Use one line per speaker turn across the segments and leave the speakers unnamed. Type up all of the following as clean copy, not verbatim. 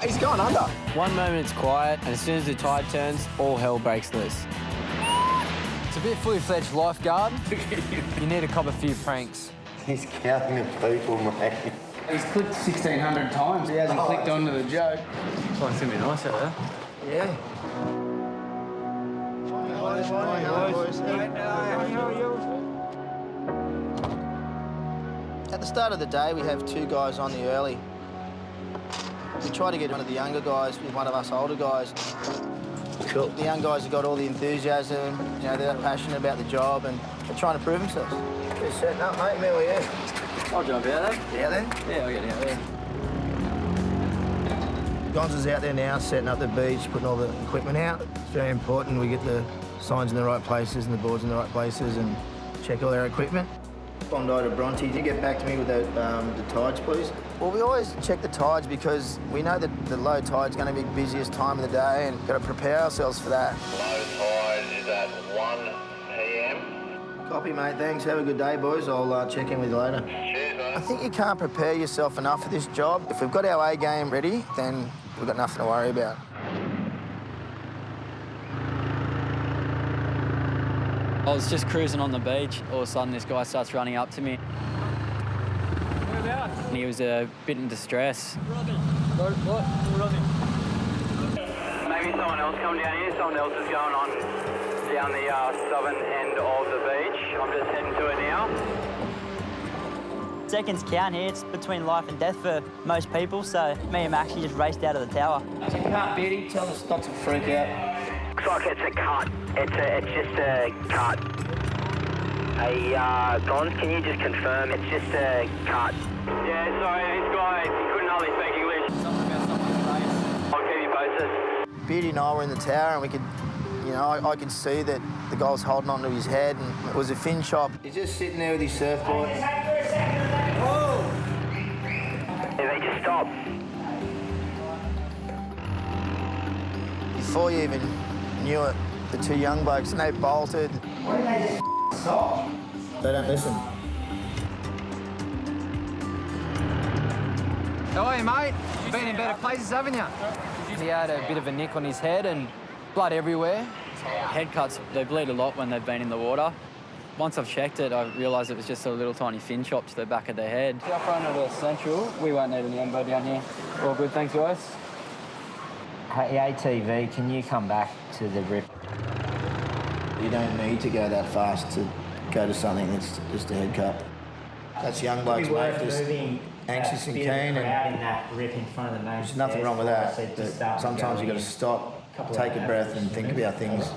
He's going under.
One moment it's quiet, and as soon as the tide turns, all hell breaks loose. To be a fully fledged lifeguard, you need to cop a few pranks.
He's counting the people, mate.
He's clicked 1,600 times. He hasn't clicked onto the joke. Oh, it's gonna be nice out there.
Yeah.
At the start of the day, we have 2 guys on the early. We try to get one of the younger guys with one of us older guys. Cool. The young guys have got all the enthusiasm, you know, they're passionate about the job and they're trying to prove themselves. Just setting up, mate, where are you?
I'll jump out there.
Yeah, then?
Yeah, I'll get out there.
Gonza's out there now, setting up the beach, putting all the equipment out. It's very important we get the signs in the right places and the boards in the right places and check all our equipment. Bondi to Bronte, can you get back to me with the tides, please? Well, we always check the tides because we know that the low tide's going to be the busiest time of the day and got to prepare ourselves for that.
Low tide is at 1 p.m.
Copy, mate. Thanks. Have a good day, boys. I'll check in with you later.
Cheers, mate.
I think you can't prepare yourself enough for this job. If we've got our A game ready, then we've got nothing to worry about.
I was just cruising on the beach. All of a sudden, this guy starts running up to me. And he was a bit in distress.
What? Maybe someone else come down here. Something else is going on down the southern end of the beach. I'm just heading to it now.
Seconds count here. It's between life and death for most people, so me and Maxi just raced out of the tower.
It's a cut, Beauty. Tell us not to freak out.
Looks like it's a cut. It's just a cut. Hey, Gons, can you just confirm it's just a cut? Yeah, sorry, this guy, he couldn't hardly speak English. Something about someone's face. I'll keep you posted.
Beauty and I were in the tower and we could, you know, I could see that the guy was holding onto his head and it was a fin chop. He's just sitting there with his surfboard.
Whoa! Yeah, they just stopped.
Before you even knew it, the 2 young blokes, and they bolted.
Why did they just stop?
They don't listen.
How are you, mate? Been in better places, haven't you? He had a bit of a nick on his head and blood everywhere. Head cuts, they bleed a lot when they've been in the water. Once I've checked it, I realised it was just a little tiny fin chop to the back of their head. Up front of the Central, we won't need any ambo down here. All good, thanks, guys.
Hey, ATV, can you come back to the rip?
You don't need to go that fast to go to something that's just a head cut. That's young blokes, mate, just anxious and keen, and
in that rip in front of the main.
there's nothing wrong with that. But sometimes you've got to stop, take a breath and think about things.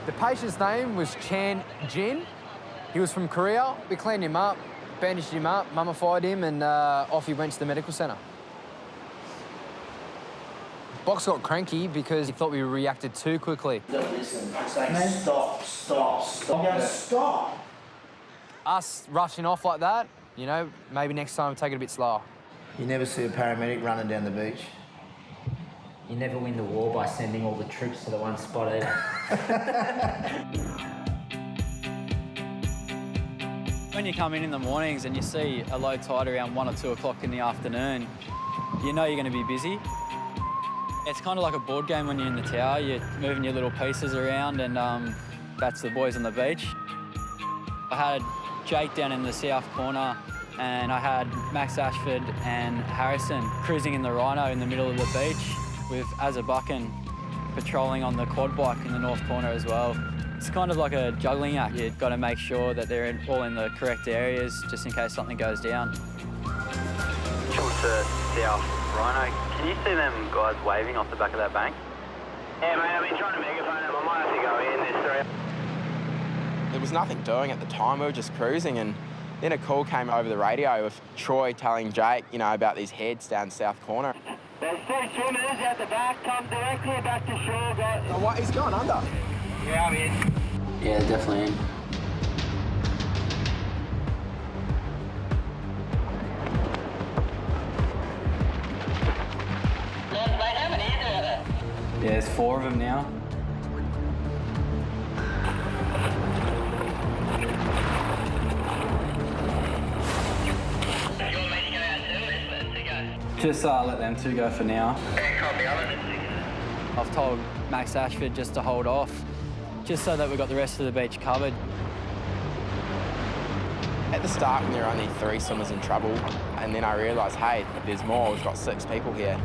The patient's name was Chan Jin. He was from Korea. We cleaned him up, bandaged him up, mummified him, and off he went to the medical centre. Box got cranky because he thought we reacted too quickly.
Listen, say stop. I'm going to stop.
Us rushing off like that, you know, maybe next time take it a bit slower.
You never see a paramedic running down the beach.
You never win the war by sending all the troops to the one spot either.
When you come in the mornings and you see a low tide around 1 or 2 o'clock in the afternoon, you know you're going to be busy. It's kind of like a board game when you're in the tower. You're moving your little pieces around and that's the boys on the beach. I had Jake down in the south corner and I had Max Ashford and Harrison cruising in the Rhino in the middle of the beach with Azabuckin patrolling on the quad bike in the north corner as well. It's kind of like a juggling act. You've got to make sure that they're all in the correct areas just in case something goes down.
Come to South Rhino. Can you see them guys waving off the back of that bank? Yeah, mate, I've been trying to megaphone them. I might have to go in this three.
There was nothing doing at the time. We were just cruising, and then a call came over the radio of Troy telling Jake, you know, about these heads down south corner.
There's 2 swimmers out the back. Come directly back to shore, guys.
Oh, what? He's going under.
Yeah, I'm in.
Yeah, definitely in. Yeah, there's 4 of them now.
You want me to go out too?
Just let them two go for now.
Okay, copy.
I've told Max Ashford just to hold off, just so that we've got the rest of the beach covered.
At the start, when there were only 3 swimmers in trouble, and then I realised, hey, there's more. We've got 6 people here.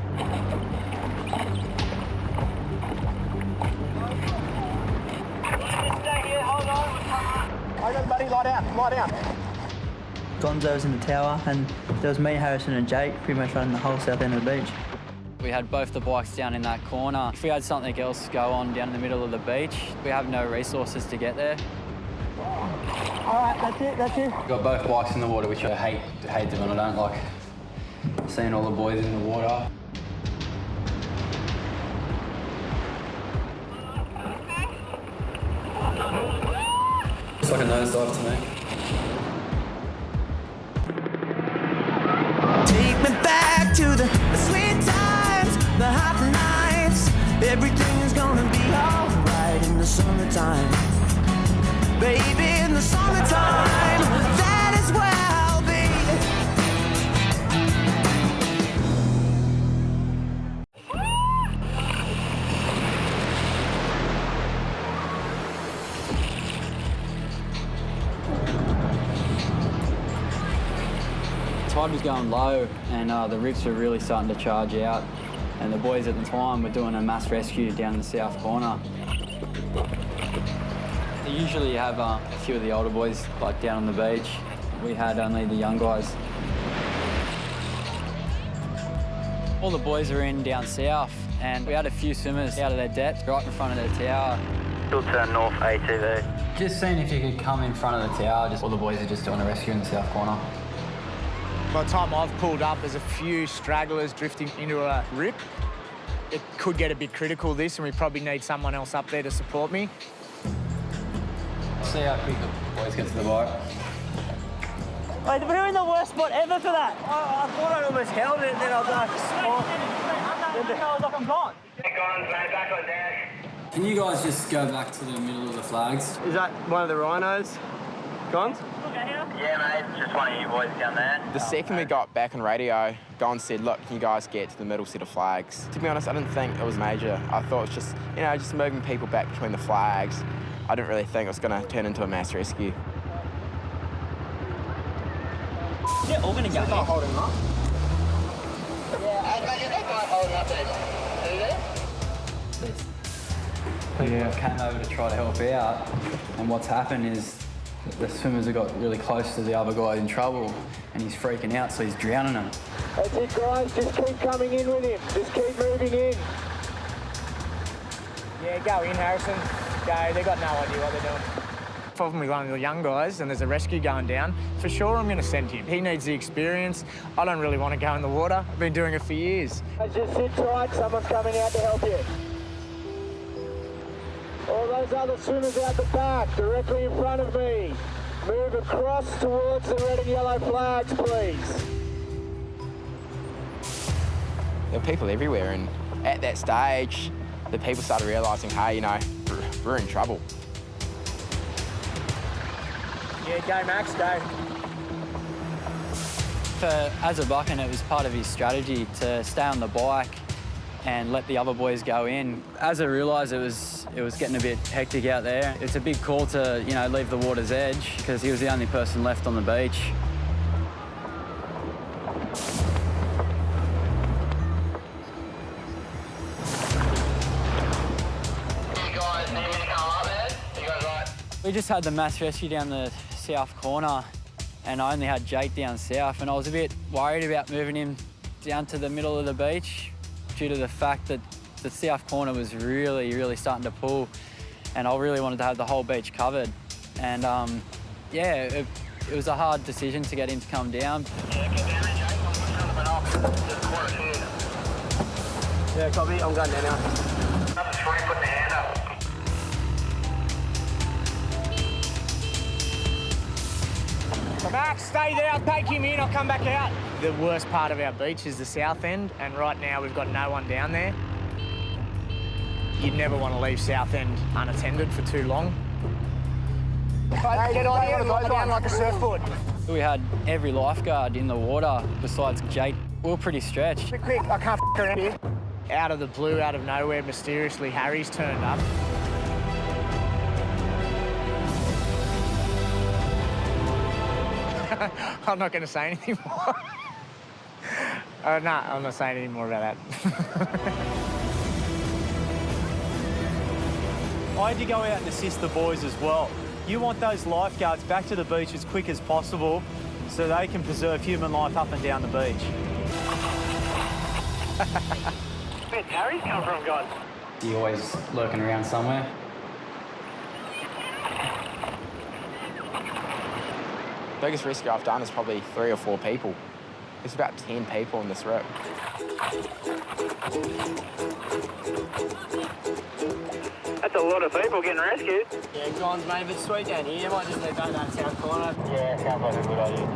Okay, buddy, lie down, lie down.
Gonzo was in the tower, and there was me, Harrison and Jake pretty much running the whole south end of the beach.
We had both the bikes down in that corner. If we had something else go on down in the middle of the beach, we have no resources to get there.
All right, that's it.
We've got both bikes in the water, which I hate doing. I don't like seeing all the boys in the water. It's like a nosedive to me.
Take me back to the sweet times, the hot nights. Everything's gonna be alright in the summertime. Baby, in the summertime, that is where I'll be.
Tide was going low and the rigs were really starting to charge out, and the boys at the time were doing a mass rescue down the south corner. Usually you have a few of the older boys like down on the beach. We had only the young guys. All the boys are in down south, and we had a few swimmers out of their depth right in front of their tower.
Still turn north ATV.
Just seeing if you could come in front of the tower. All the boys are just doing a rescue in the south corner.
By the time I've pulled up, there's a few stragglers drifting into a rip. It could get a bit critical, this, and we probably need someone else up there to support me.
See how quick the boys get to the bike.
Wait, we're in the worst spot ever for that. I thought I almost held it, and then I was like, I was like, I'm gone.
Back on dash.
Can you guys just go back to the middle of the flags?
Is that one of the rhinos? Gone?
Yeah, mate, just one of you boys down there.
The second we got back on radio, Gon said, look, can you guys get to the middle set of flags? To be honest, I didn't think it was major. I thought it was just, just moving people back between the flags. I didn't really think it was going to turn into a mass rescue.
They're all going to go in.
Not holding up.
Yeah, I imagine they might hold up there.
Yeah, came over to try to help out, and what's happened is the swimmers have got really close to the other guy in trouble, and he's freaking out, so he's drowning him.
That's it, guys. Just keep coming in with him. Just keep moving in. Yeah, go in, Harrison. Go. They've got no idea what they're doing. If I'm with one of the young guys and there's a rescue going down, for sure I'm going to send him. He needs the experience. I don't really want to go in the water. I've been doing it for years. Just sit tight. Someone's coming out to help you. All those other swimmers out the back, directly in front of me. Move across towards the red and yellow flags, please.
There were people everywhere, and at that stage, the people started realising, hey, we're in trouble.
Yeah, go Max, go.
As a bucking, it was part of his strategy to stay on the bike and let the other boys go in. As I realised it was getting a bit hectic out there, it's a big call to, leave the water's edge because he was the only person left on the beach.
You guys need me to come up there? You guys right?
We just had the mass rescue down the south corner, and I only had Jake down south, and I was a bit worried about moving him down to the middle of the beach due to the fact that the south corner was really, really starting to pull, and I really wanted to have the whole beach covered. And it was a hard decision to get him to come down.
Yeah, get down there, Jake. I'm coming off. Just quarter here.
Yeah, copy. I'm going down now.
Number 3, put the hand up.
Max, stay there. I'll take him in. I'll come back out. The worst part of our beach is the south end, and right now we've got no one down there. You'd never want to leave south end unattended for too long. Hey, get on here and lie down like a surfboard.
We had every lifeguard in the water besides Jake. We were pretty stretched.
Quick, I can't f around here. Out of the blue, out of nowhere, mysteriously, Harry's turned up. I'm not going to say anything more. No, I'm not saying any more about that.
I had to go out and assist the boys as well. You want those lifeguards back to the beach as quick as possible so they can preserve human life up and down the beach.
Where's Harry's come from, guys?
You're always lurking around somewhere.
Biggest rescue I've done is probably 3 or 4 people. There's about 10 people in this rip.
That's a lot of people getting rescued.
Yeah, John's mate, if it's sweet down here, you might just leave that south corner.
Yeah, sounds like a good idea.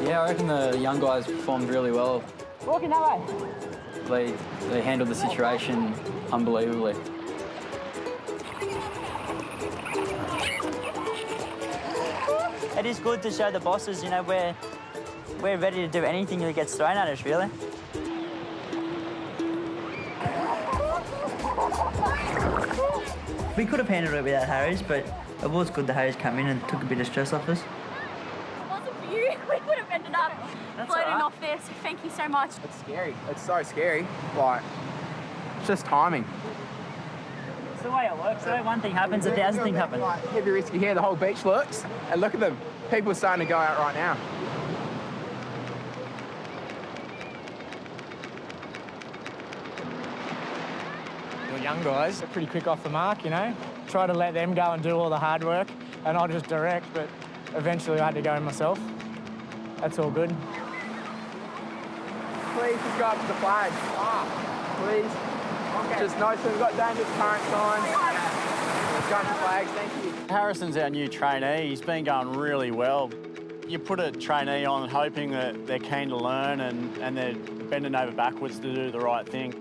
Yeah, I reckon the young guys performed really well.
Walking that way.
They handled the situation unbelievably.
It is good to show the bosses, you know, we're ready to do anything that gets thrown at us, really. We could have handled it without Harry's, but it was good that Harry's come in and took a bit of stress off us.
If it wasn't for you, we would have ended up floating off there, so thank you so much.
It's scary. It's so scary. Like, it's just timing.
It's the way it works, though. One thing happens, 1,000 things happen.
Like, heavy rescue here, the whole beach looks, and look at them. People are starting to go out right now.
The young guys are pretty quick off the mark, you know. Try to let them go and do all the hard work, and I'll just direct, but eventually I had to go myself. That's all good.
Please just go up to the flags. Please. Okay. Just notice we've got dangerous current signs. Let's go to the flags, thank you.
Harrison's our new trainee. He's been going really well. You put a trainee on hoping that they're keen to learn and they're bending over backwards to do the right thing.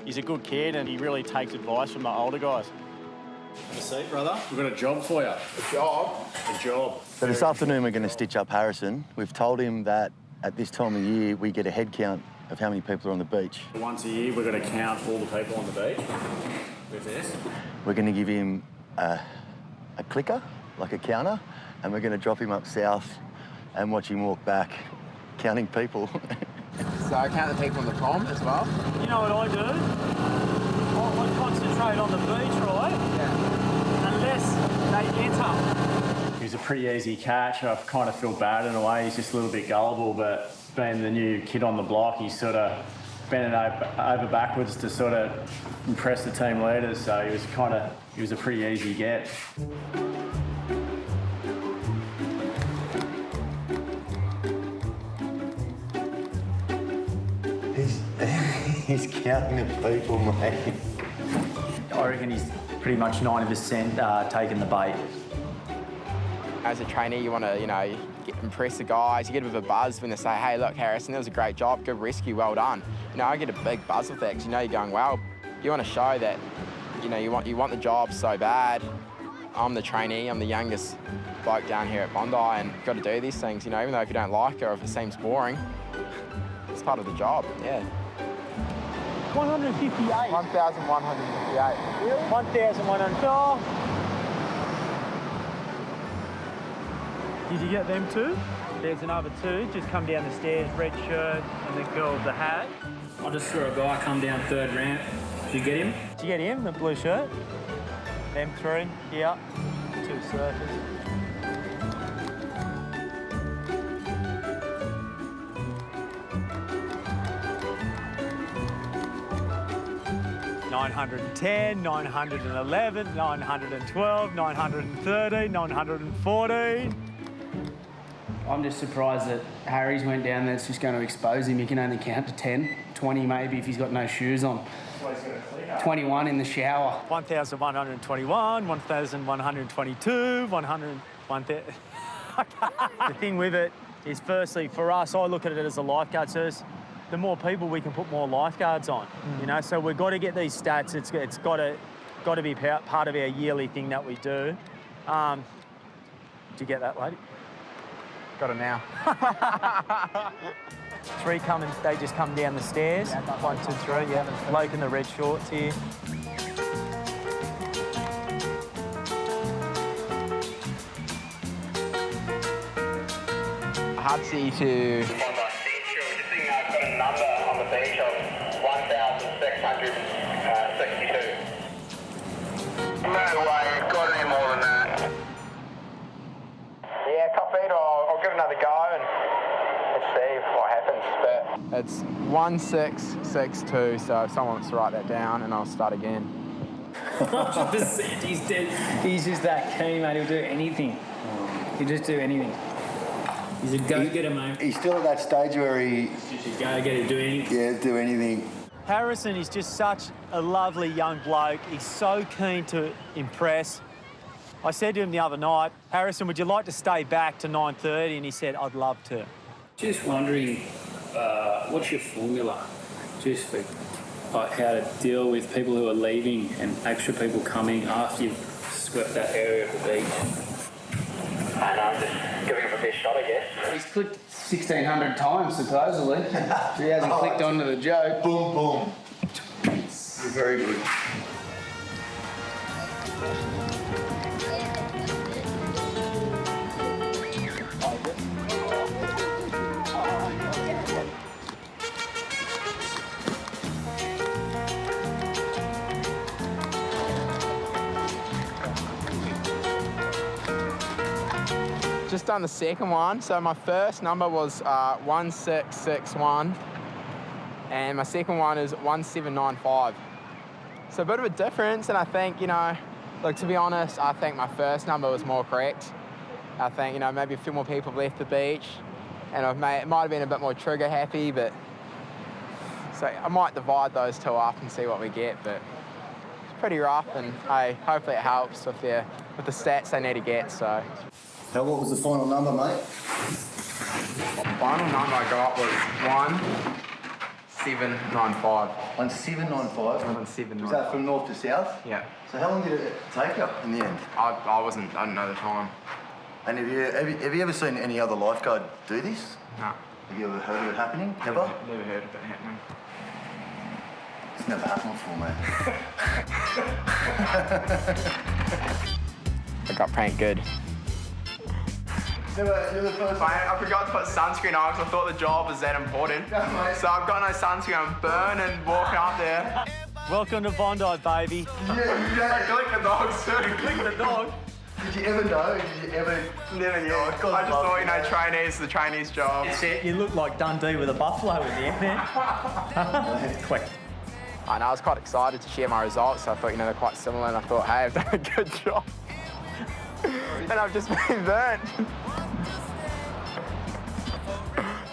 He's a good kid and he really takes advice from the older guys.
Have a seat, brother. We've got a job for you.
A job?
A job.
So this afternoon we're going to stitch up Harrison. We've told him that at this time of year we get a head count of how many people are on the beach.
Once a year we're going to count all the people on the beach with this.
We're going to give him a clicker, like a counter, and we're going to drop him up south and watch him walk back, counting people.
So I count the people on the prom as well?
You know what I do? I concentrate on the beach, right? Yeah. Unless they enter.
He was a pretty easy catch. I kind of feel bad in a way. He's just a little bit gullible, but being the new kid on the block, he's sort of bending over backwards to sort of impress the team leaders. So he was a pretty easy get.
He's counting the people, mate.
I reckon he's pretty much 90% taking the bait.
As a trainee, you want to, impress the guys. You get a bit of a buzz when they say, hey, look, Harrison, that was a great job, good rescue, well done. I get a big buzz with that because you're going, well, you want to show that, you want the job so bad. I'm the trainee, I'm the youngest bloke down here at Bondi and got to do these things, even though if you don't like it or if it seems boring, it's part of the job, yeah.
158.
1,158.
Really? 1,100. Did you get them too? There's another 2. Just come down the stairs, red shirt, and the girl with the hat.
I just saw a guy come down 3rd ramp. Did you get him?
Did you get him, the blue shirt? Them 3, here, 2 surfers. $910, $911, $912, $913, $914.
I'm just surprised that Harry's went down there. It's just going to expose him. He can only count to 10, 20 maybe if he's got no shoes on. 21 in the shower.
1,121, 1,122, 100. The thing with it is, firstly, for us, I look at it as a lifeguard service. The more people we can put more lifeguards on, so we've got to get these stats. It's got to be part of our yearly thing that we do. Did you get that, lady?
Got it now.
Three coming, they just come down the stairs. 1, 2, 3, yeah. Bloke in the red shorts here.
Hudsie to...
I've got a number on the beach of 1,662. No way, you've got any more than that.
Yeah, copy it, I'll give it another go and let's see what happens. But it's 1662, so if someone wants to write that down and I'll start again.
100%, he's dead. He's just that keen, mate. He'll do anything. He'll just do anything. He's a go-getter, mate.
He's still at that stage where he...
He's a go-getter, do anything.
Yeah, do anything.
Harrison is just such a lovely young bloke. He's so keen to impress. I said to him the other night, Harrison, would you like to stay back to 9:30? And he said, I'd love to.
Just wondering, what's your formula just for like, how to deal with people who are leaving and extra people coming after you've swept that area of the beach?
And I'm just giving him a fair shot, I guess.
He's clicked 1,600 times, supposedly. He hasn't clicked onto the joke.
Boom, boom. You're very good.
Just done the second one. So my first number was 1661 and my second one is 1795. So a bit of a difference, and I think, you know, look, to be honest, I think my first number was more correct. I think, you know, maybe a few more people have left the beach and it might have been a bit more trigger happy, but so I might divide those two up and see what we get, but it's pretty rough, and hey, hopefully it helps with the stats they need to get, so.
Now, what was the final number, mate?
The final number I got was 1795.
1795?
1795.
Was that from north to south?
Yeah.
So how long did it take you in the end?
I didn't know the time.
And have you ever seen any other lifeguard do this?
No.
Have you ever heard of it happening? Never?
Never heard of it happening.
It's never happened before, mate.
I got pranked good.
You're the first one.
I forgot to put sunscreen on because I thought the job was that important. So I've got no sunscreen, I'm burning walking up there.
Welcome to Bondi, baby.
Yeah. Click the dog, sir. Click the dog.
Did you ever know?
Never knew. I just thought, you know, trainees, the trainee's job.
You look like Dundee with a buffalo in there, man. Quick.
I know, I was quite excited to share my results. So I thought, you know, they're quite similar, and I thought, hey, I've done a good job. And I've just been burnt.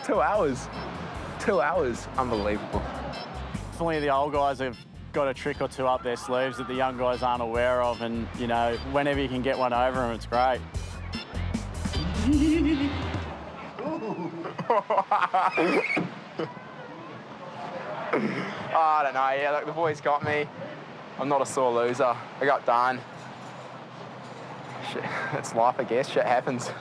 2 hours. 2 hours. Unbelievable.
Definitely the old guys have got a trick or two up their sleeves that the young guys aren't aware of, and, you know, whenever you can get one over them, it's great.
I don't know, yeah, look, the boys got me. I'm not a sore loser. I got done. Shit, it's life, I guess. Shit happens.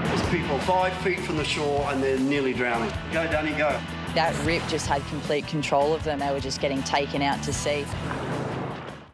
There's people 5 feet from the shore and they're nearly drowning. Go, Danny, go.
That rip just had complete control of them. They were just getting taken out to sea.